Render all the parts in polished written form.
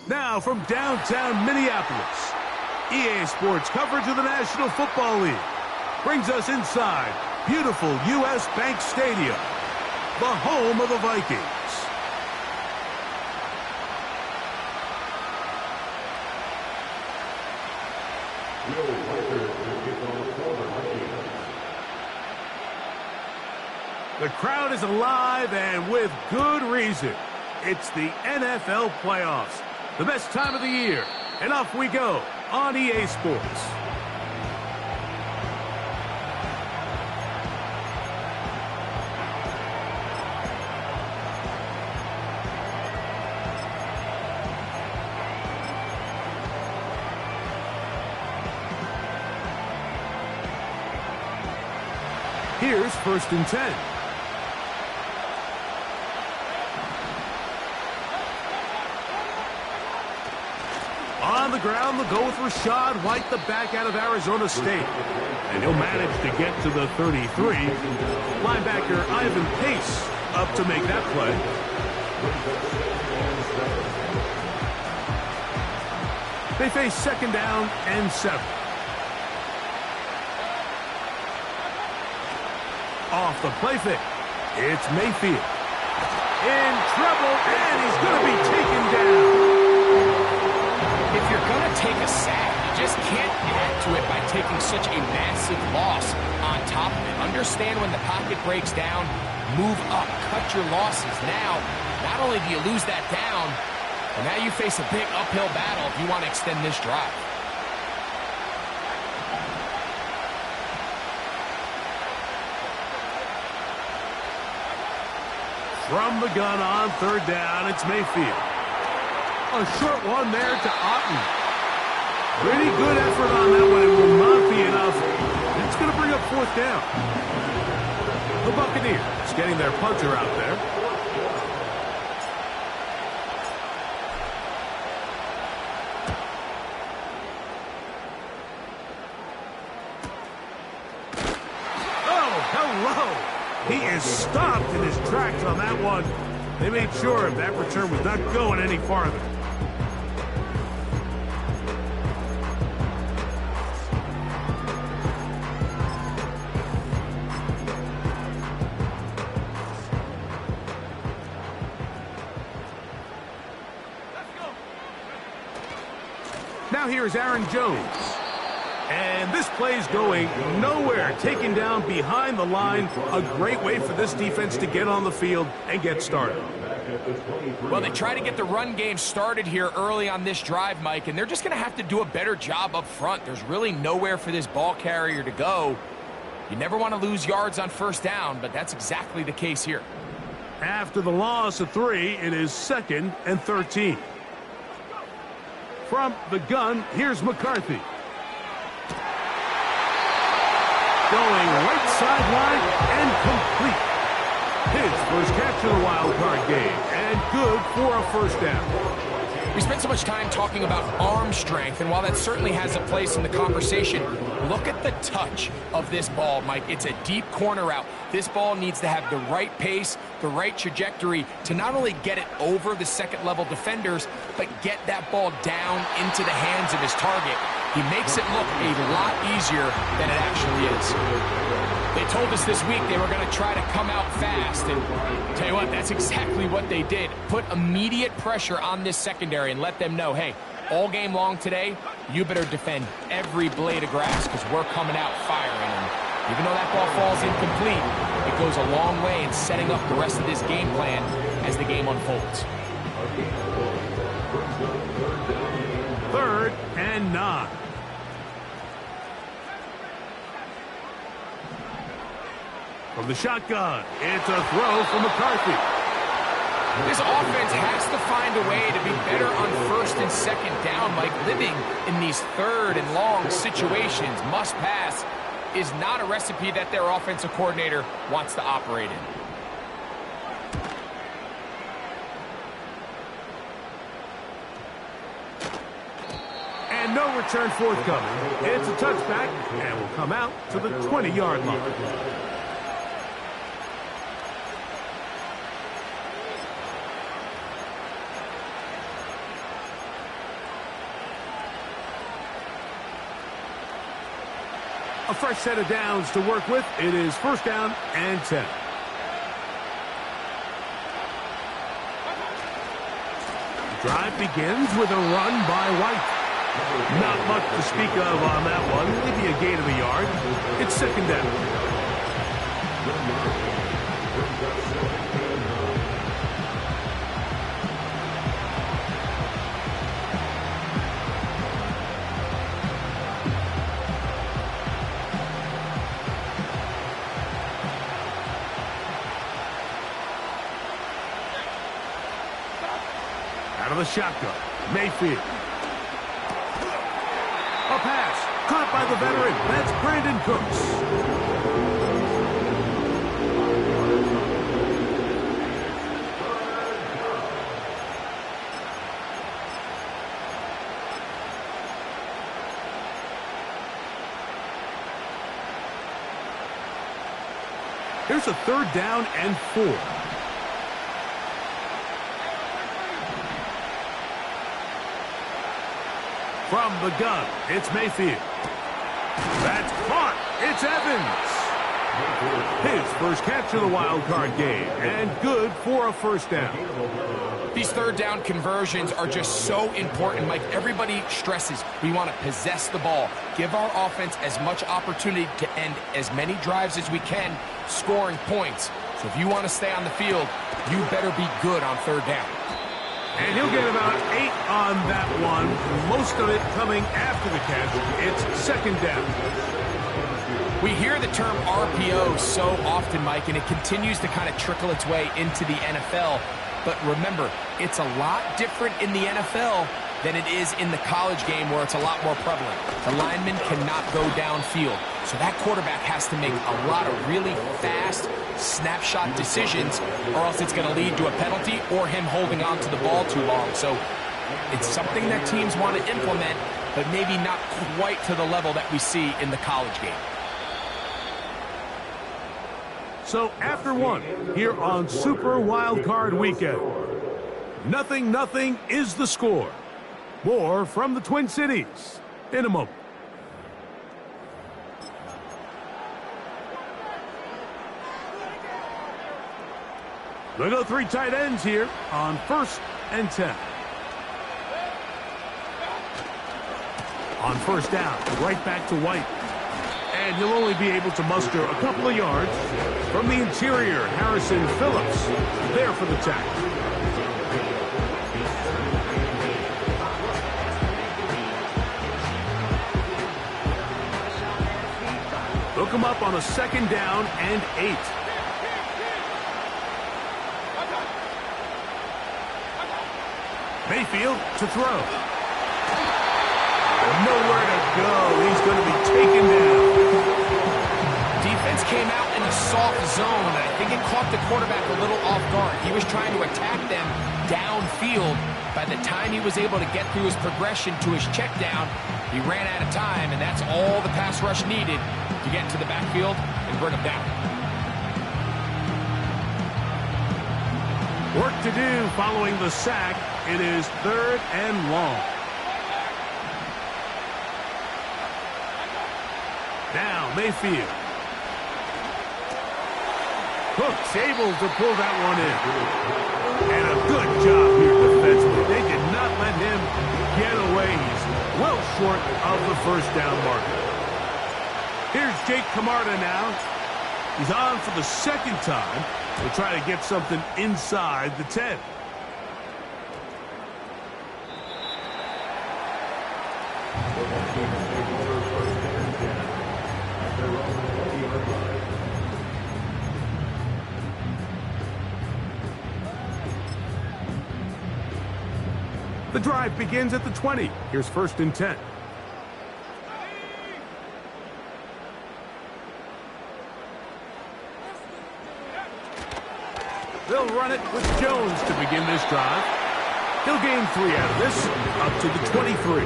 Now from downtown Minneapolis, EA Sports coverage of the National Football League brings us inside beautiful U.S. Bank Stadium, the home of the Vikings. The crowd is alive, and with good reason. It's the NFL playoffs, the best time of the year, and off we go on EA Sports. Here's 1st and 10. On the ground, they'll go with Rashad White, the back out of Arizona State. And he'll manage to get to the 33. Linebacker Ivan Pace up to make that play. They face 2nd down and 7. Off the play fake, it's Mayfield. In trouble, and he's going to be taken down. If you're going to take a sack, you just can't add to it by taking such a massive loss on top of it. Understand when the pocket breaks down, move up, cut your losses. Now, not only do you lose that down, but now you face a big uphill battle if you want to extend this drive. From the gun on 3rd down, it's Mayfield. A short one there to Otten. Pretty good effort on that one. It will not be enough. It's going to bring up 4th down. The Buccaneers getting their punter out there. Oh, hello. He is stopped in his tracks on that one. They made sure that return was not going any farther. Now here's Aaron Jones. And this play's going nowhere, taken down behind the line. A great way for this defense to get on the field and get started. Well, they try to get the run game started here early on this drive, Mike, and they're just going to have to do a better job up front. There's really nowhere for this ball carrier to go. You never want to lose yards on 1st down, but that's exactly the case here. After the loss of 3, it is 2nd and 13. From the gun, here's McCarthy. Going right sideline and complete. His first catch of the wild card game, and good for a 1st down. We spent so much time talking about arm strength, and while that certainly has a place in the conversation, look at the touch of this ball, Mike. It's a deep corner route. This ball needs to have the right pace, the right trajectory to not only get it over the 2nd-level defenders, but get that ball down into the hands of his target. He makes it look a lot easier than it actually is. They told us this week they were going to try to come out fast, and tell you what, that's exactly what they did. Put immediate pressure on this secondary and let them know, hey, all game long today, you better defend every blade of grass because we're coming out firing. And even though that ball falls incomplete, it goes a long way in setting up the rest of this game plan as the game unfolds. 3rd and 9. From the shotgun, it's a throw from McCarthy. This offense has to find a way to be better on 1st and 2nd down, Mike. Living in these 3rd and long situations, must pass, is not a recipe that their offensive coordinator wants to operate in. And no return forthcoming. It's a touchback and will come out to the 20-yard line. A fresh set of downs to work with. It is first down and 10. The drive begins with a run by White. Not much to speak of on that one. Maybe a gain of a yard. It's second down. Out of the shotgun, Mayfield. A pass, caught by the veteran. That's Brandon Cooks. Here's a third down and 4. From the gun, it's Mayfield. That's caught. It's Evans. His first catch of the wild card game, and good for a first down. These third down conversions are just so important. Like everybody stresses, we want to possess the ball, give our offense as much opportunity to end as many drives as we can, scoring points. So if you want to stay on the field, you better be good on third down. And he'll get about 8 on that one, most of it coming after the catch. It's second down. We hear the term RPO so often, Mike, and it continues to kind of trickle its way into the NFL. But remember, it's a lot different in the NFL than it is in the college game where it's a lot more prevalent. The lineman cannot go downfield. So that quarterback has to make a lot of really fast snapshot decisions, or else it's going to lead to a penalty or him holding on to the ball too long. So it's something that teams want to implement, but maybe not quite to the level that we see in the college game. So after one, here on Super Wild Card Weekend, 0-0 is the score. More from the Twin Cities in a moment. They'll go 3 tight ends here on first and 10. On first down, right back to White. And he'll only be able to muster a couple of yards. From the interior, Harrison Phillips there for the tackle. Hook him up on a second down and 8. Mayfield to throw. Nowhere to go. He's going to be taken down. Defense came out in a soft zone, and I think it caught the quarterback a little off guard. He was trying to attack them downfield. By the time he was able to get through his progression to his check down, he ran out of time, and that's all the pass rush needed to get into the backfield and bring him down. Work to do following the sack. It is third and long. Now Mayfield. Cook's able to pull that one in. And a good job here defensively. They did not let him get away. He's well short of the first down marker. Here's Jake Camarda now. He's on for the second time. We'll try to get something inside the 10. The drive begins at the 20. Here's first and 10. They'll run it with Jones to begin this drive. He'll gain 3 out of this, up to the 23.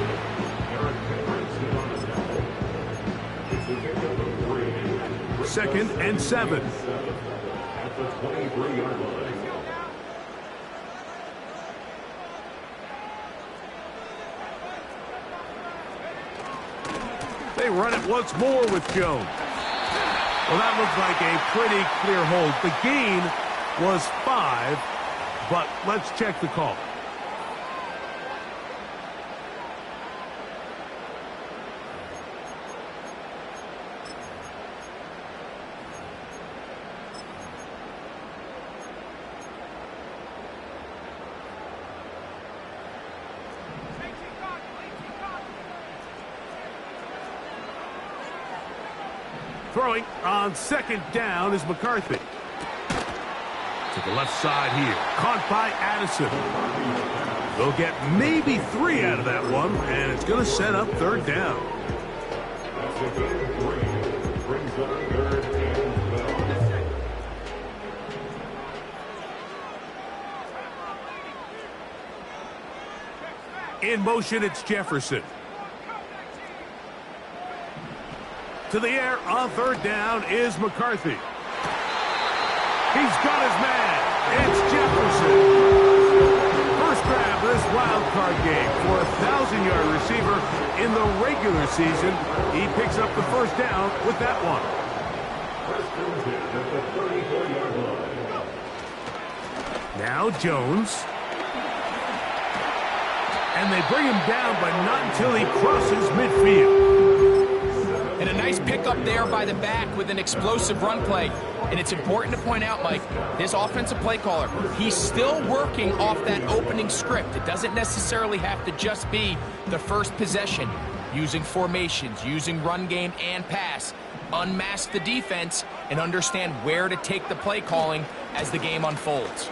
Second and 7. At the 23-yard line. They run it once more with Jones. Well, that looked like a pretty clear hold. The gain was 5, but let's check the call. Throwing on second down is McCarthy. To the left side here. Caught by Addison. They'll get maybe 3 out of that one, and it's going to set up third down. That's a gain of 3. Brings up third and 12. In motion, it's Jefferson. To the air on third down is McCarthy. He's got his man. It's Jefferson. First grab of this wild card game for a 1,000-yard receiver in the regular season. He picks up the first down with that one. Now Jones. And they bring him down, but not until he crosses midfield. And a nice pickup there by the back with an explosive run play. And it's important to point out, Mike, this offensive play caller, he's still working off that opening script. It doesn't necessarily have to just be the first possession. Using formations, using run game and pass. Unmask the defense and understand where to take the play calling as the game unfolds.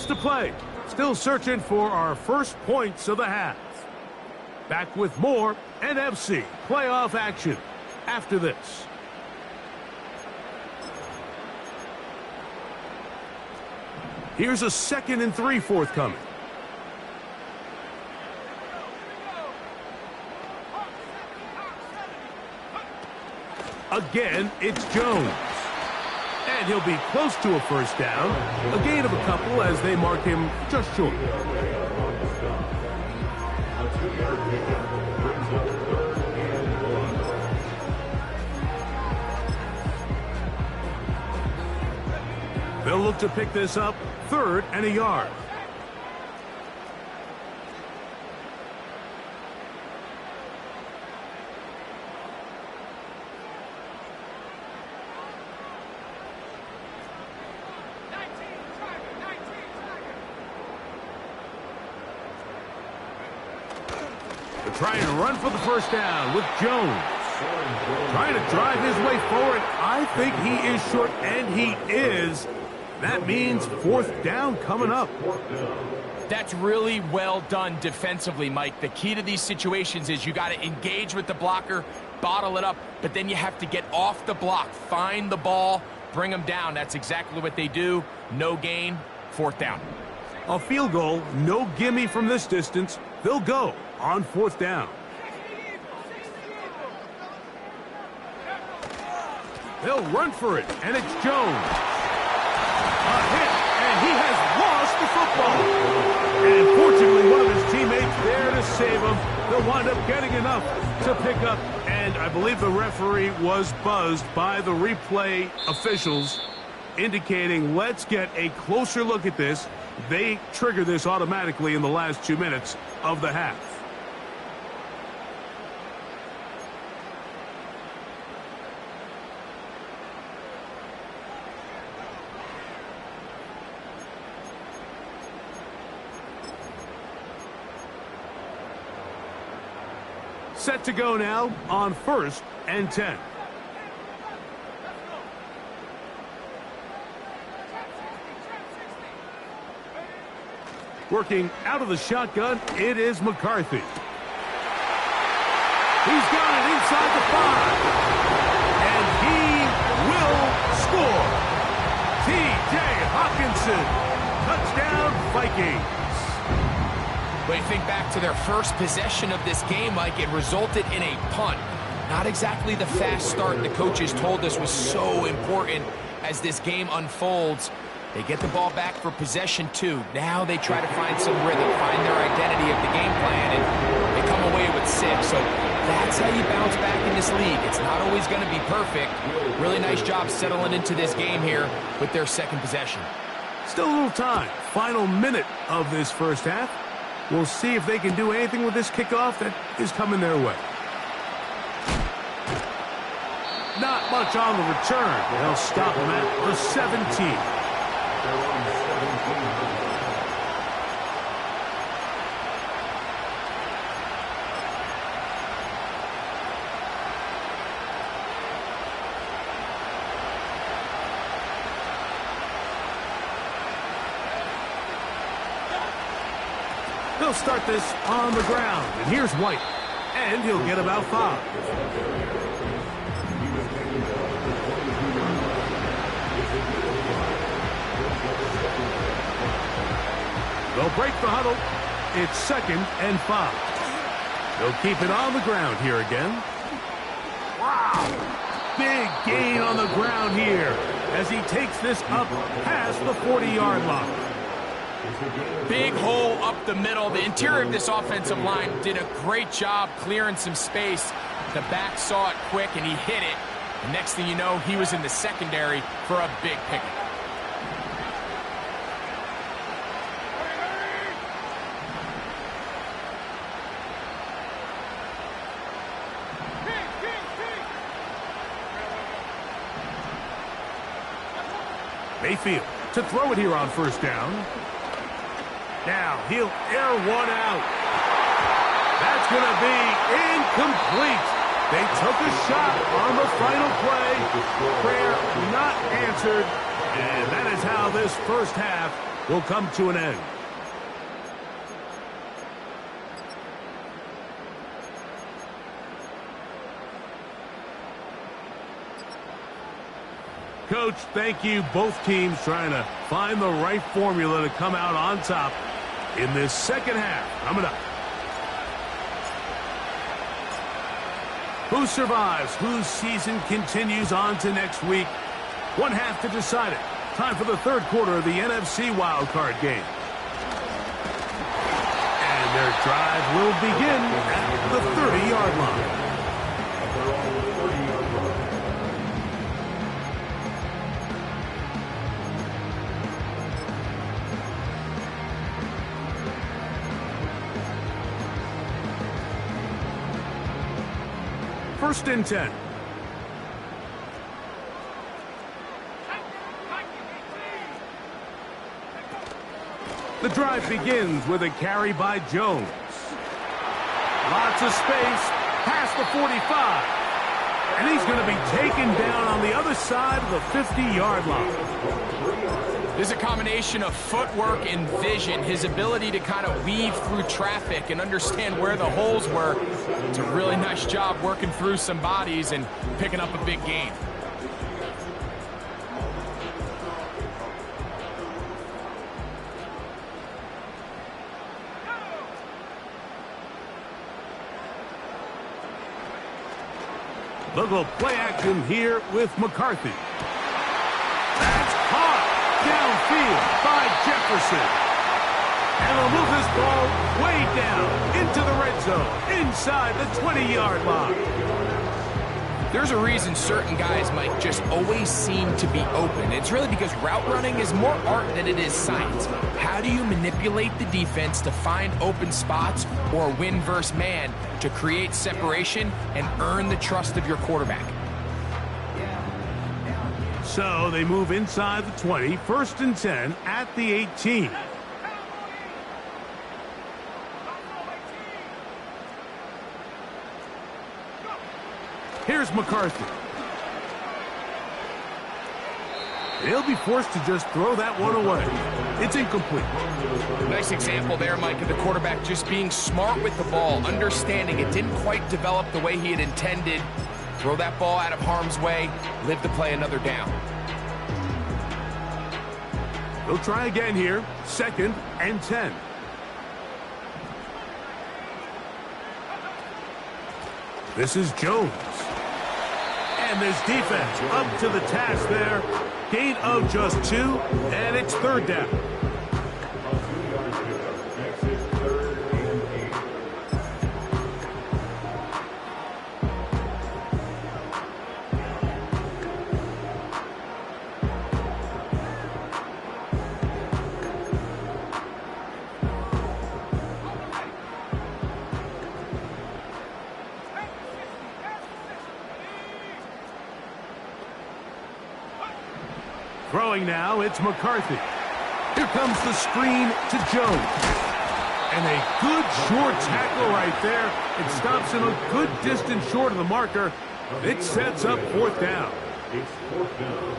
To play. Still searching for our first points of the half. Back with more NFC playoff action after this. Here's a 2nd and 3 forthcoming. Again, it's Jones. And he'll be close to a first down. A gain of a couple as they mark him just short. They'll look to pick this up 3rd and a yard. Trying to run for the first down with Jones. Trying to drive his way forward. I think he is short, and he is. That means 4th down coming up. That's really well done defensively, Mike. The key to these situations is you got to engage with the blocker, bottle it up, but then you have to get off the block, find the ball, bring them down. That's exactly what they do. No gain, 4th down. A field goal, no gimme from this distance. They'll go on 4th down. They'll run for it, and it's Jones. A hit, and he has lost the football. And fortunately, one of his teammates there to save him. They'll wind up getting enough to pick up, and I believe the referee was buzzed by the replay officials, indicating let's get a closer look at this. They trigger this automatically in the last 2 minutes of the half. Set to go now on 1st and 10. Working out of the shotgun, it is McCarthy. He's got it inside the 5. And he will score. T.J. Hawkinson. Touchdown, Vikings. But you think back to their first possession of this game, Mike, it resulted in a punt. Not exactly the fast start the coaches told us was so important as this game unfolds. They get the ball back for possession 2. Now they try to find some rhythm, find their identity of the game plan, and they come away with 6. So that's how you bounce back in this league. It's not always going to be perfect. Really nice job settling into this game here with their second possession. Still a little time. Final minute of this first half. We'll see if they can do anything with this kickoff that is coming their way. Not much on the return. They'll stop him at the 17. They'll start this on the ground, and here's White, and he'll get about 5. They'll break the huddle. It's 2nd and 5. They'll keep it on the ground here again. Wow! Big gain on the ground here as he takes this up past the 40-yard line. Big hole up the middle. The interior of this offensive line did a great job clearing some space. The back saw it quick, and he hit it. The next thing you know, he was in the secondary for a big pickup. Mayfield to throw it here on first down. Now he'll air one out. That's going to be incomplete. They took a shot on the final play. Prayer not answered. And that is how this first half will come to an end. Coach, thank you. Both teams trying to find the right formula to come out on top in this second half. Coming up. Who survives? Whose season continues on to next week? One half to decide it. Time for the third quarter of the NFC wildcard game. And their drive will begin at the 30-yard line. First and 10. The drive begins with a carry by Jones. Lots of space past the 45. And he's going to be taken down on the other side of the 50-yard line. There's a combination of footwork and vision, his ability to kind of weave through traffic and understand where the holes were. It's a really nice job working through some bodies and picking up a big gain. They'll go play action here with McCarthy. That's caught downfield by Jefferson. And they'll move this ball way down into the red zone, inside the 20-yard line. There's a reason certain guys, Mike, just always seem to be open. It's really because route running is more art than it is science. How do you manipulate the defense to find open spots or win versus man to create separation and earn the trust of your quarterback? So they move inside the 20, first and 10 at the 18. Here's McCarthy. He'll be forced to just throw that one away. It's incomplete. Nice example there, Mike, of the quarterback just being smart with the ball, understanding it didn't quite develop the way he had intended. Throw that ball out of harm's way, live to play another down. They'll try again here, second and 10. This is Jones. And this defense up to the task there. Gain of just 2, and it's third down. Throwing now, it's McCarthy. Here comes the screen to Jones. And a good short tackle right there. It stops him a good distance short of the marker. It sets up fourth down.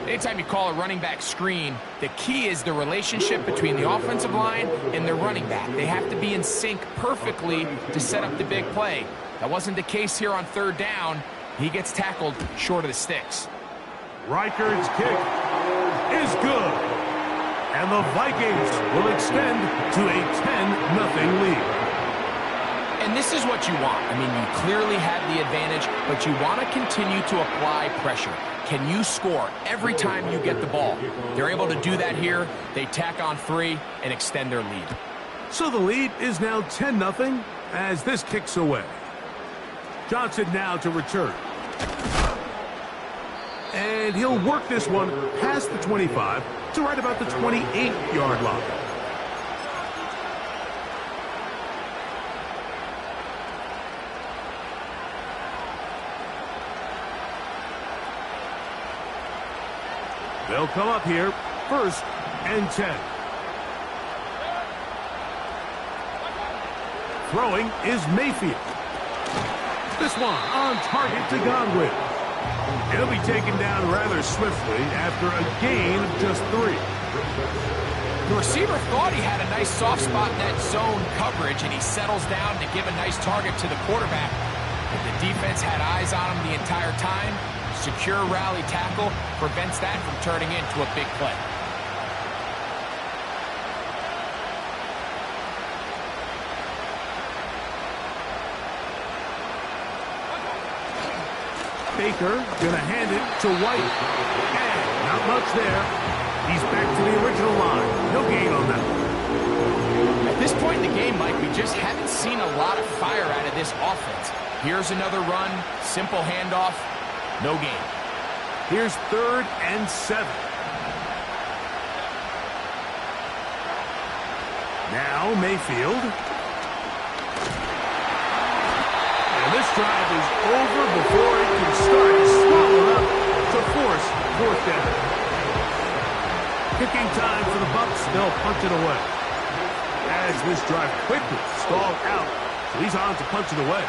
Anytime you call a running back screen, the key is the relationship between the offensive line and their running back. They have to be in sync perfectly to set up the big play. That wasn't the case here on third down. He gets tackled short of the sticks. Reichard's kick is good. And the Vikings will extend to a 10-0 lead. And this is what you want. I mean, you clearly have the advantage, but you want to continue to apply pressure. Can you score every time you get the ball? They're able to do that here. They tack on 3 and extend their lead. So the lead is now 10-0 as this kicks away. Johnson now to return. And he'll work this one past the 25 to right about the 28-yard line. They'll come up here, 1st and 10. Throwing is Mayfield. This one on target to Godwin. He'll be taken down rather swiftly after a gain of just 3. The receiver thought he had a nice soft spot in that zone coverage, and he settles down to give a nice target to the quarterback. But the defense had eyes on him the entire time. Secure rally tackle prevents that from turning into a big play. Baker gonna hand it to White. And not much there. He's back to the original line. No gain on that. At this point in the game, Mike, we just haven't seen a lot of fire out of this offense. Here's another run, simple handoff, no gain. Here's 3rd and 7. Now Mayfield. And this drive is over before it can start to swallow up to force 4th down. Kicking time for the Bucs. They'll punch it away. As this drive quickly stalled out, so he's on to punch it away.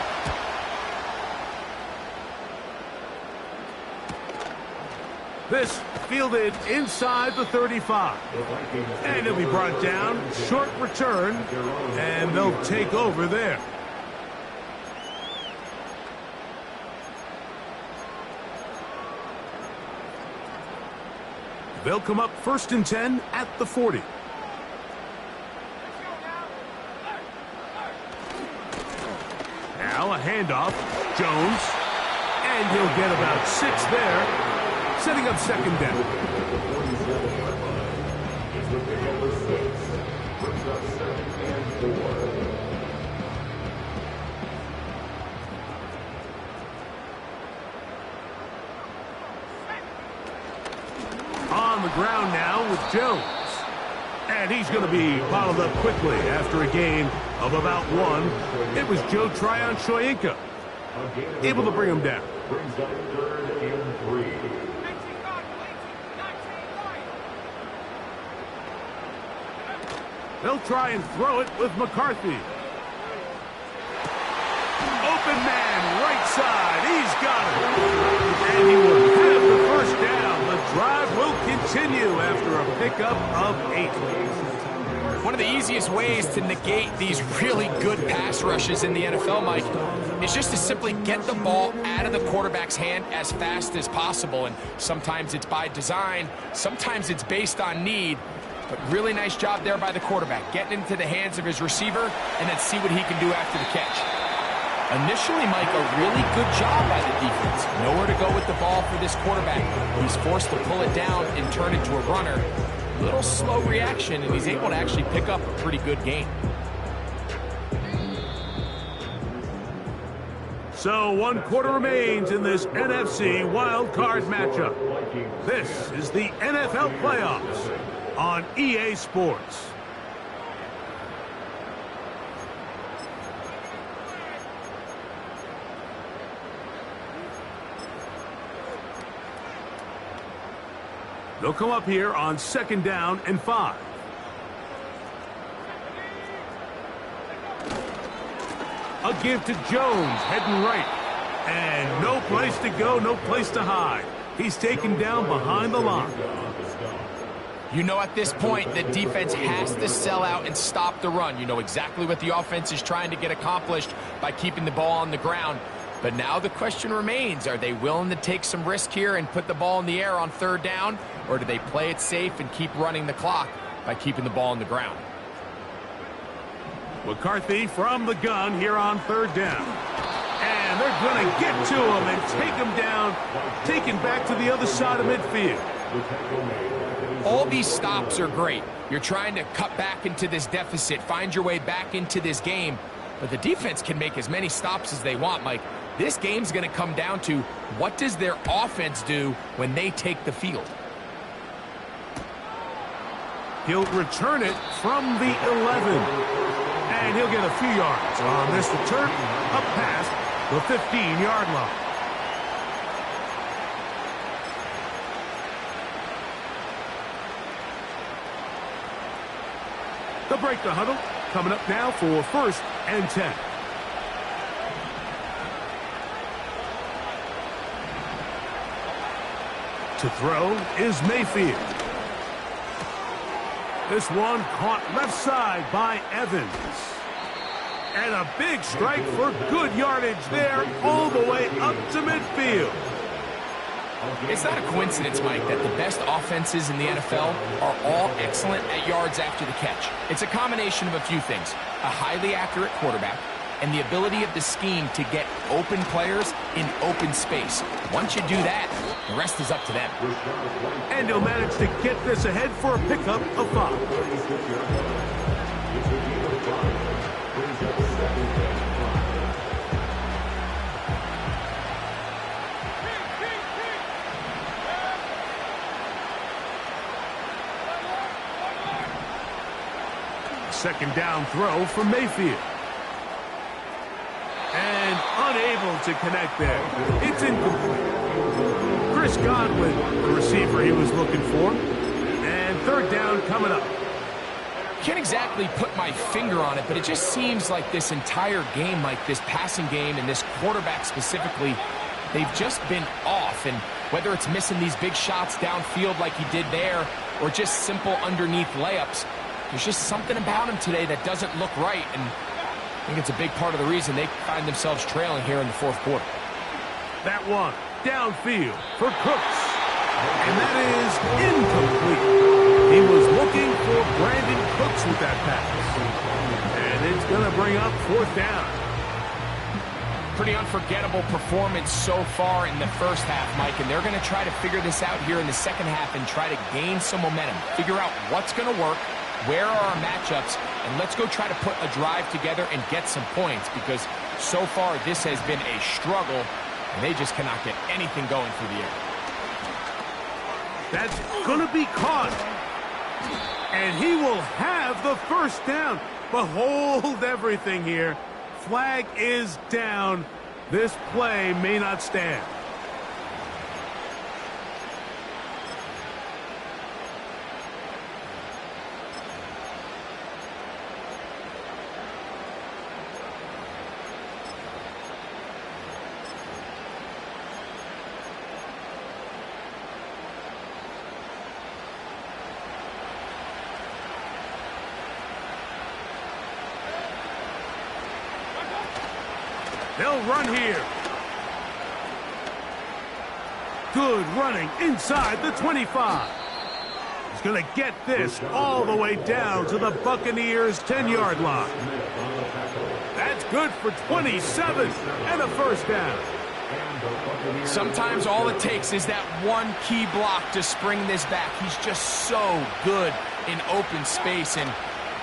This fielded inside the 35. And he'll be brought down. Short return. And they'll take over there. They'll come up 1st and 10 at the 40. Now a handoff. Jones. And he'll get about 6 there. Setting up 2nd down. On the ground now with Jones. And he's going to be bottled up quickly after a gain of about 1. It was Joe Tryon-Shoyinka able to bring him down. They'll try and throw it with McCarthy. Open man, right side. He's got it. And he will have the 1st down. The drive will continue after a pickup of 8. One of the easiest ways to negate these really good pass rushes in the NFL, Mike, is just to simply get the ball out of the quarterback's hand as fast as possible. And sometimes it's by design, sometimes it's based on need. But really nice job there by the quarterback, getting into the hands of his receiver and then see what he can do after the catch. Initially, Mike, a really good job by the defense. Nowhere to go with the ball for this quarterback. He's forced to pull it down and turn into a runner. Little slow reaction, and he's able to actually pick up a pretty good game. So 1 quarter remains in this NFC wildcard matchup. This is the NFL playoffs on EA Sports. They'll come up here on 2nd down and 5. A give to Jones, heading right. And no place to go, no place to hide. He's taken down behind the line. You know at this point, the defense has to sell out and stop the run. You know exactly what the offense is trying to get accomplished by keeping the ball on the ground. But now the question remains, are they willing to take some risk here and put the ball in the air on 3rd down? Or do they play it safe and keep running the clock by keeping the ball on the ground? McCarthy from the gun here on 3rd down. And they're going to get to him and take him down, take him back to the other side of midfield. All these stops are great. You're trying to cut back into this deficit, find your way back into this game. But the defense can make as many stops as they want, Mike. This game's going to come down to what does their offense do when they take the field. He'll return it from the 11. And he'll get a few yards on this return up past the 15-yard line. They'll break the huddle. Coming up now for 1st and 10. To throw is Mayfield. This one caught left side by Evans. And a big strike for good yardage there all the way up to midfield. It's not a coincidence, Mike, that the best offenses in the NFL are all excellent at yards after the catch. It's a combination of a few things. A highly accurate quarterback and the ability of the scheme to get open players in open space. Once you do that, the rest is up to them. And he'll manage to get this ahead for a pickup of 5. Second down throw from Mayfield. And unable to connect there. It's incomplete. Chris Godwin, the receiver he was looking for. And 3rd down coming up. Can't exactly put my finger on it, but it just seems like this entire game, like this passing game and this quarterback specifically, they've just been off. And whether it's missing these big shots downfield like he did there or just simple underneath layups, there's just something about him today that doesn't look right, and I think it's a big part of the reason they find themselves trailing here in the 4th quarter. That one downfield for Cooks, and that is incomplete. He was looking for Brandon Cooks with that pass, and it's going to bring up 4th down. Pretty unforgettable performance so far in the first half, Mike, and they're going to try to figure this out here in the second half and try to gain some momentum, figure out what's going to work, where are our matchups, and let's go try to put a drive together and get some points, because so far this has been a struggle, and they just cannot get anything going through the air. That's going to be caught. And he will have the 1st down. But hold everything here. Flag is down. This play may not stand. They'll run here. Good running inside the 25. He's going to get this all the way down to the Buccaneers' 10-yard line. That's good for 27 and a first down. Sometimes all it takes is that one key block to spring this back. He's just so good in open space. And,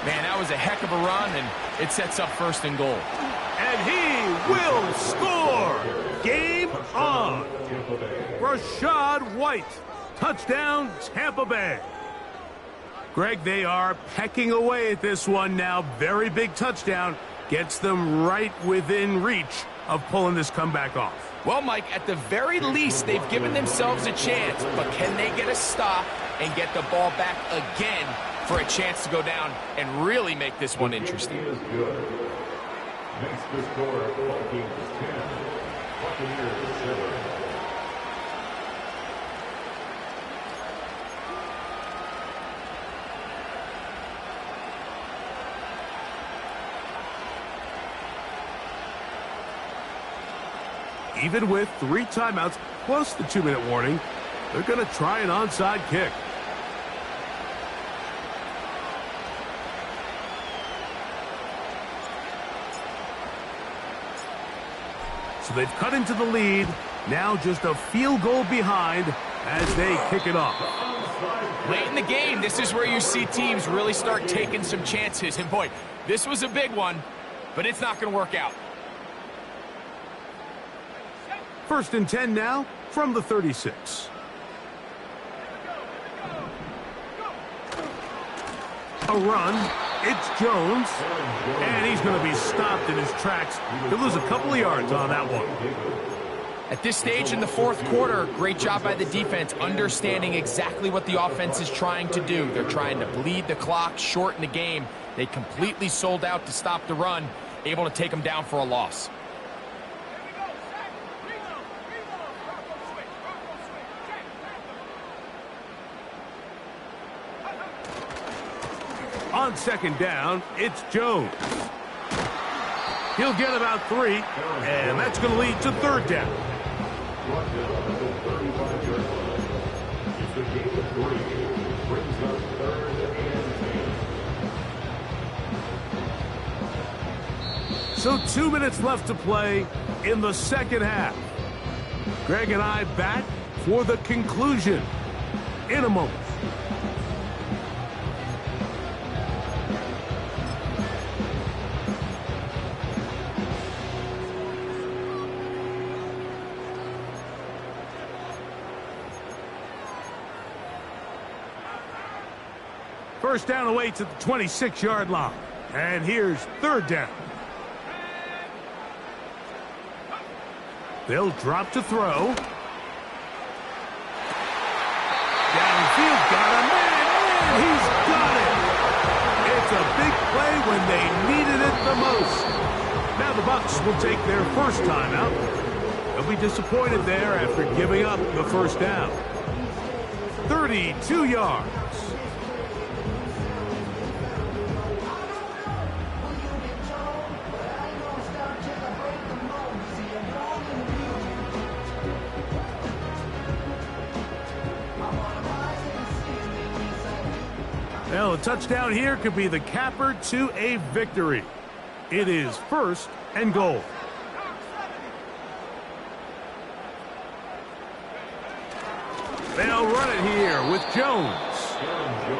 man, that was a heck of a run, and it sets up first and goal. And he will score. Game on. Rachaad White. Touchdown, Tampa Bay. Greg, they are pecking away at this one now. Very big touchdown. Gets them right within reach of pulling this comeback off. Well, Mike, at the very least, they've given themselves a chance. But can they get a stop and get the ball back again for a chance to go down and really make this one interesting? Is good. Makes the score Vikings 10, Buccaneers 7. Even with 3 timeouts plus the 2-minute warning, they're going to try an onside kick. So they've cut into the lead. Now just a field goal behind as they kick it off. Late in the game, this is where you see teams really start taking some chances. And boy, this was a big one, but it's not going to work out. First and 10 now from the 36. A run. It's Jones. And he's going to be stopped in his tracks. He'll lose a couple of yards on that one. At this stage in the fourth quarter, great job by the defense understanding exactly what the offense is trying to do. They're trying to bleed the clock, shorten the game. They completely sold out to stop the run, able to take them down for a loss. On second down, it's Jones. He'll get about 3, and that's going to lead to third down. It's the game of 3. Brings us third and 10. So 2 minutes left to play in the second half. Greg and I back for the conclusion in a moment. First down away to the 26-yard line. And here's third down. They'll drop to throw. Downfield, got a man, and he's got it. It's a big play when they needed it the most. Now the Bucs will take their first timeout. They'll be disappointed there after giving up the first down. 32 yards. Well, a touchdown here could be the capper to a victory. It is first and goal. They'll run it here with Jones.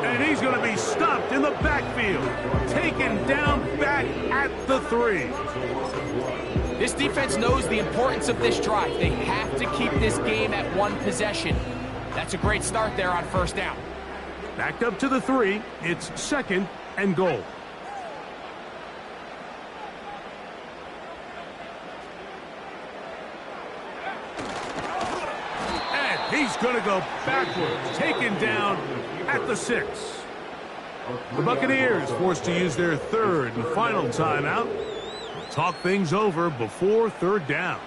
And he's going to be stopped in the backfield. Taken down back at the 3. This defense knows the importance of this drive. They have to keep this game at 1 possession. That's a great start there on first down. Backed up to the 3. It's second and goal. And he's going to go backwards. Taken down at the 6. The Buccaneers forced to use their third and final timeout. Talk things over before third down.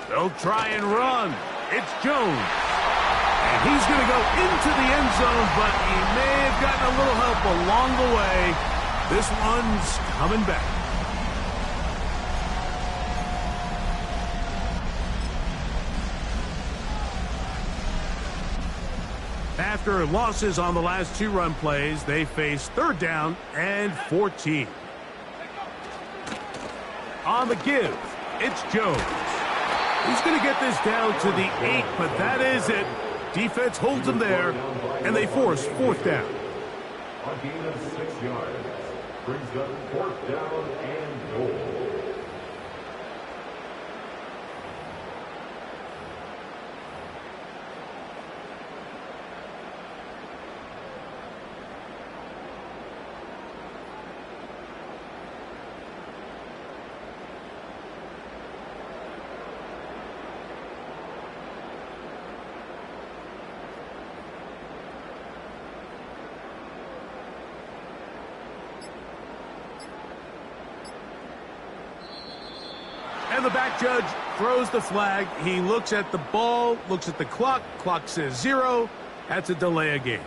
They'll try and run. It's Jones. And He's going to go into the end zone, but he may have gotten a little help along the way. This one's coming back. After losses on the last 2 run plays, they face 3rd down and 14. On the give, it's Jones. He's going to get this down to the 8, but that is it. Defense holds him there, and they force 4th down. A gain of 6 yards brings up 4th down and goal. And the back judge throws the flag. He looks at the ball, looks at the clock. Clock says 0. That's a delay of game.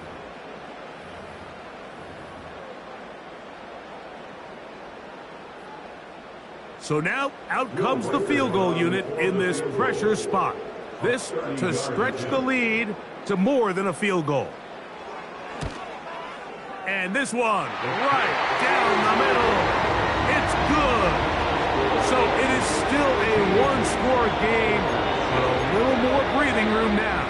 So now out comes the field goal unit in this pressure spot. This to stretch the lead to more than a field goal. And this one right down the middle. It's good. So it is still a 1-score game, but a little more breathing room now.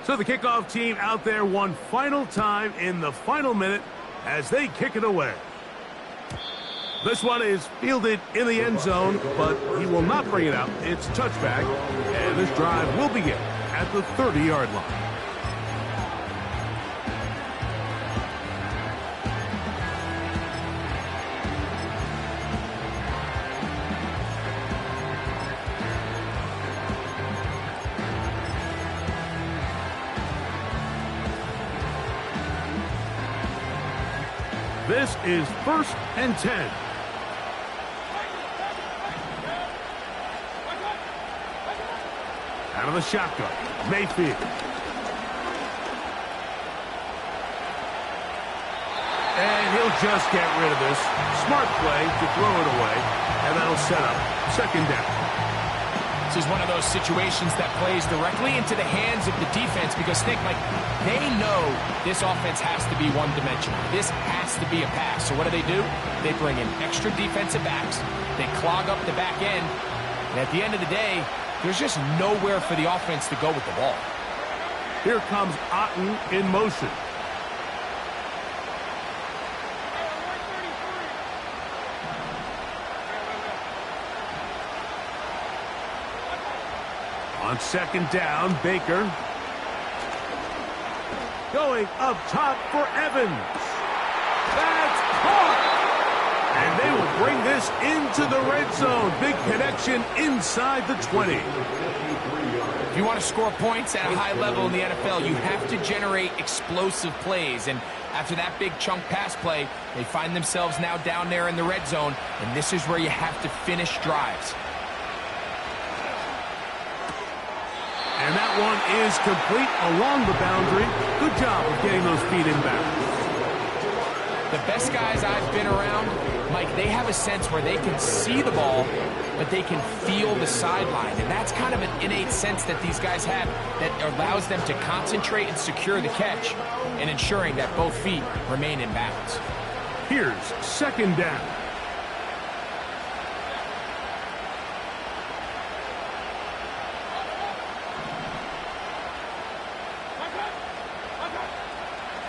So the kickoff team out there one final time in the final minute as they kick it away. This one is fielded in the end zone, but he will not bring it out. It's touchback, and this drive will begin at the 30-yard line. This is 1st and 10. Out of the shotgun, Mayfield. And he'll just get rid of this. Smart play to throw it away, and that'll set up 2nd down. This is one of those situations that plays directly into the hands of the defense because, Nick, like, they know this offense has to be one-dimensional. This has to be a pass. So what do? They bring in extra defensive backs. They clog up the back end. And at the end of the day, there's just nowhere for the offense to go with the ball. Here comes Otten in motion. On 2nd down, Baker. Going up top for Evans. That's caught! And they will bring this into the red zone. Big connection inside the 20. If you want to score points at a high level in the NFL, you have to generate explosive plays. And after that big chunk pass play, they find themselves now down there in the red zone. And this is where you have to finish drives. And that one is complete along the boundary. Good job of getting those feet in bounds. The best guys I've been around, Mike, they have a sense where they can see the ball, but they can feel the sideline. And that's kind of an innate sense that these guys have that allows them to concentrate and secure the catch and ensuring that both feet remain in bounds. Here's 2nd down.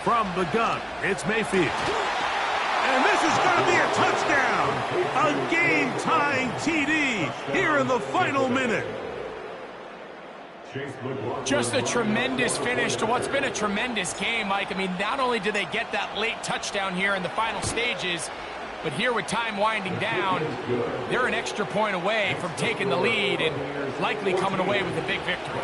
From the gun, it's Mayfield. And this is going to be a touchdown. A game-tying TD here in the final minute. Just a tremendous finish to what's been a tremendous game, Mike. I mean, not only do they get that late touchdown here in the final stages, but here with time winding down, they're an extra point away from taking the lead and likely coming away with a big victory.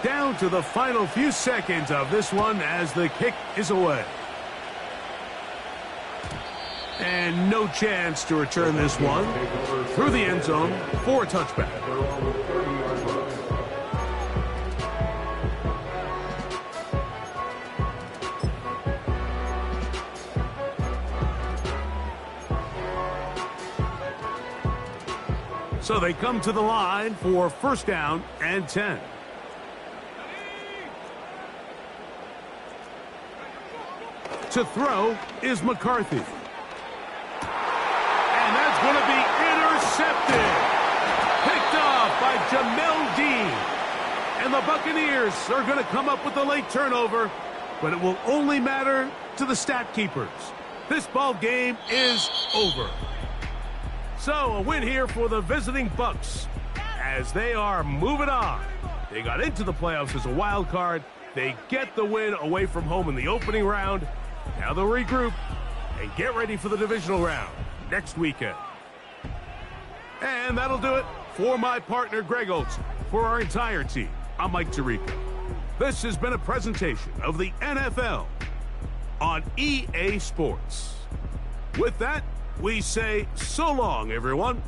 Down to the final few seconds of this one as the kick is away. And no chance to return this one through the end zone for a touchback. So they come to the line for first down and 10. To throw is McCarthy. And that's going to be intercepted. Picked off by Jamel Dean. And the Buccaneers are going to come up with a late turnover, but it will only matter to the stat keepers. This ball game is over. So a win here for the visiting Bucs as they are moving on. They got into the playoffs as a wild card. They get the win away from home in the opening round. Now they'll regroup and get ready for the divisional round next weekend. And that'll do it for my partner, Greg Olson. For our entire team, I'm Mike Tirico. This has been a presentation of the NFL on EA Sports. With that, we say so long, everyone.